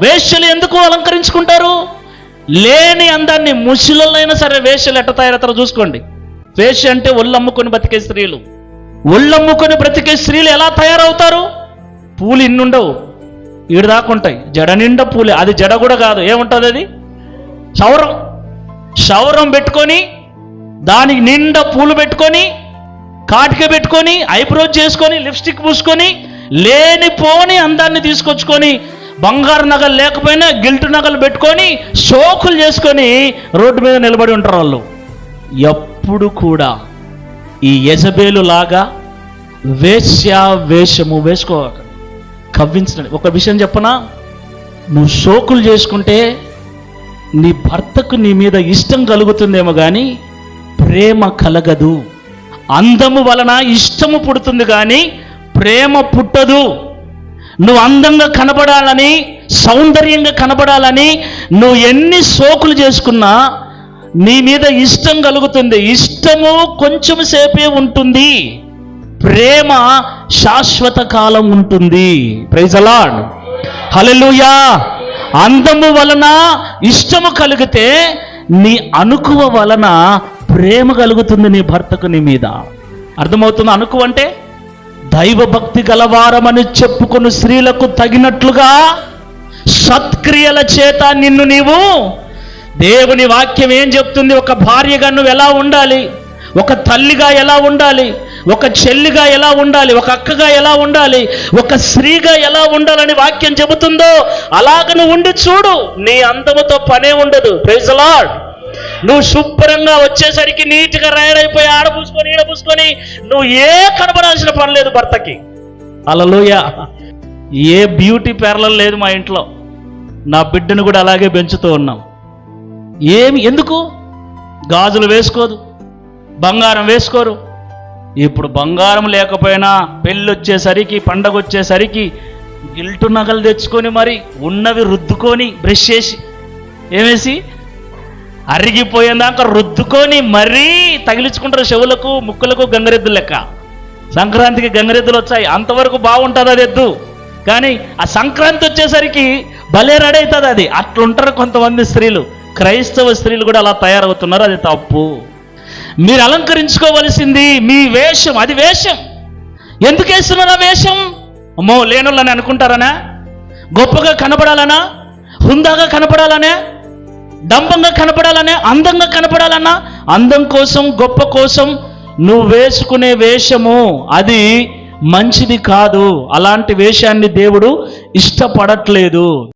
వేశ్యలు ఎందుకు అలంకరించుకుంటారు? లేని అందాన్ని. ముసలిళ్ళైనా సరే వేశ్యలు ఎట్ట తయారవుతారో చూసుకోండి. వేశ్య అంటే ఒళ్ళమ్ముకొని బ్రతికే స్త్రీలు. ఒళ్ళమ్ముకొని బ్రతికే స్త్రీలు ఎలా తయారవుతారు? పూలు ఇన్నుండవు, ఈడు దాకుంటాయి. జడ నిండా పూలే. అది జడ కూడా కాదు, ఏముంటుంది అది? క్షౌరం. క్షౌరం పెట్టుకొని దానికి నిండా పూలు పెట్టుకొని కాటిక పెట్టుకొని ఐబ్రోజ్ చేసుకొని లిప్స్టిక్ పూసుకొని లేనిపోని అందాన్ని తీసుకొచ్చుకొని బంగారు నగలు లేకపోయినా గిల్టు నగలు పెట్టుకొని షోకులు చేసుకొని రోడ్డు మీద నిలబడి ఉంటారు వాళ్ళు. ఎప్పుడు కూడా ఈ యెజబేలు లాగా వేశ్య వేషము వేసుకోవాలి, కవ్వించండి. ఒక విషయం చెప్పనా, నువ్వు షోకులు చేసుకుంటే నీ భర్తకు నీ మీద ఇష్టం కలుగుతుందేమో కానీ ప్రేమ కలగదు. అందము వలన ఇష్టము పుడుతుంది కానీ ప్రేమ పుట్టదు. నువ్వు అందంగా కనబడాలని, సౌందర్యంగా కనబడాలని నువ్వు ఎన్ని షోకులు చేసుకున్నా నీ మీద ఇష్టం కలుగుతుంది. ఇష్టము కొంచెం సేపే ఉంటుంది, ప్రేమ శాశ్వత కాలం ఉంటుంది. ప్రైజ్ ది లార్డ్, హల్లెలూయా. అందము వలన ఇష్టము కలిగితే నీ అణుకువ వలన ప్రేమ కలుగుతుంది నీ భర్తకు నీ మీద. అర్థమవుతుంది? అణుకువ అంటే దైవభక్తి గలవారమని చెప్పుకుని స్త్రీలకు తగినట్లుగా సత్క్రియల చేత నిన్ను నీవు, దేవుని వాక్యం ఏం చెప్తుంది? ఒక భార్యగా నువ్వు ఎలా ఉండాలి, ఒక తల్లిగా ఎలా ఉండాలి, ఒక చెల్లిగా ఎలా ఉండాలి, ఒక అక్కగా ఎలా ఉండాలి, ఒక స్త్రీగా ఎలా ఉండాలని వాక్యం చెబుతుందో అలాగ నువ్వు ఉండి చూడు. నీ అందముతో పనే ఉండదు. Praise the Lord. నువ్వు శుభ్రంగా వచ్చేసరికి నీట్గా రెడైపోయి ఆడ పూసుకొని ఈడ పూసుకొని నువ్వు కనబడాల్సిన పని లేదు భర్తకి. హల్లెలూయా. ఏ బ్యూటీ పార్లర్ లేదు మా ఇంట్లో. నా బిడ్డను కూడా అలాగే పెంచుతూ ఉన్నాం. ఎందుకు? గాజులు వేసుకోదు, బంగారం వేసుకోరు. ఇప్పుడు బంగారం లేకపోయినా పెళ్ళి వచ్చేసరికి, పండగ వచ్చేసరికి గిల్టు నగలు తెచ్చుకొని మరి ఉన్నవి రుద్దుకొని బ్రష్ చేసి ఏమేసి అరిగిపోయేదాకా రుద్దుకొని మరీ తగిలించుకుంటారు చెవులకు ముక్కులకు. గంగరెద్దు లెక్క. సంక్రాంతికి గంగరెద్దులు వచ్చాయి, అంతవరకు బాగుంటుంది అది ఎద్దు. కానీ ఆ సంక్రాంతి వచ్చేసరికి భలే రెడీ అవుతుంది అది. అట్లుంటారు కొంతమంది స్త్రీలు. క్రైస్తవ స్త్రీలు కూడా అలా తయారవుతున్నారు. అది తప్పు. మీరు అలంకరించుకోవలసింది మీ వేషం. అది వేషం. ఎందుకు వేస్తున్నారు ఆ వేషం? అమ్మో లేనులని అనుకుంటారనా? గొప్పగా కనపడాలనా? హుందాగా కనపడాలనే? డంబంగా కనపడాలనే? అందంగా కనపడాలన్నా? అందం కోసం, గొప్ప కోసం నువ్వు వేసుకునే వేషము అది మంచిది కాదు. అలాంటి వేషాన్ని దేవుడు ఇష్టపడట్లేదు.